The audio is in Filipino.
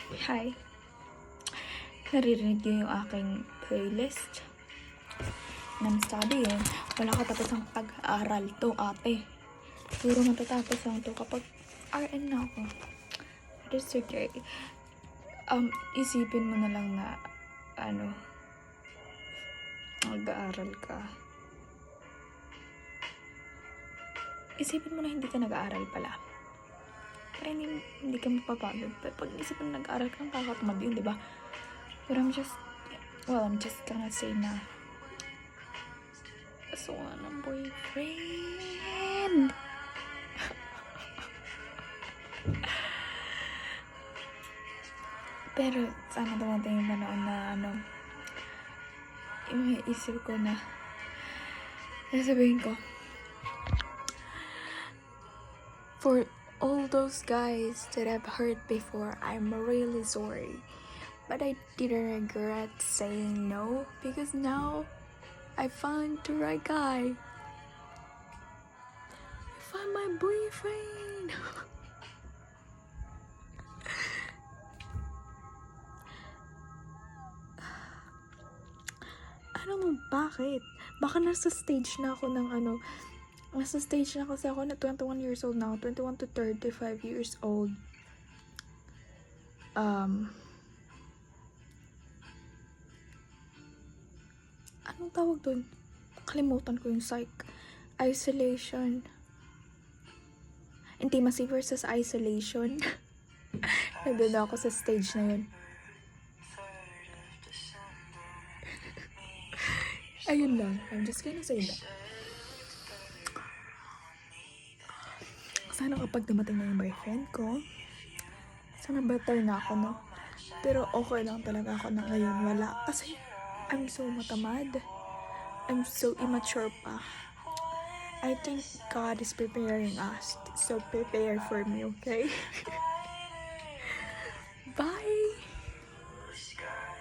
Hi. Naririnig niyo yung aking playlist. And I'm studying. Wala katapos ang pag-aaral to, ate. Siguro matatapos lang to kapag RN na ako. But it's okay. Isipin mo na lang na, mag-aaral ka. Isipin mo na hindi ka nag-aaral pala. Para hindi ka mapapagod. Pero pag isipin mo nag-aaral ka, kakatamad yun, diba? But I'm just gonna say na gusto ko nga ng boyfriend. Pero sana dumating yung panahon na yung isip ko na sasabihin ko, for all those guys that I've hurt before, I'm really sorry. But I didn't regret saying no because now I found the right guy. I found my boyfriend. I don't know bakit. Baka nasa stage na ako ng nasa stage na kasi ako na 21 years old now. 21 to 35 years old. Anong tawag doon? Kalimutan ko yung psych. Isolation. Intimacy versus isolation. Nandun ako sa stage na yun. Ayun lang. I'm just gonna say that. Sana kapag dumating na yung boyfriend ko, sana better na ako, no? Pero okay lang talaga ako na ngayon wala. Kasi I'm so matamad. I'm so immature pa. I think God is preparing us. So prepare for me, okay? Bye!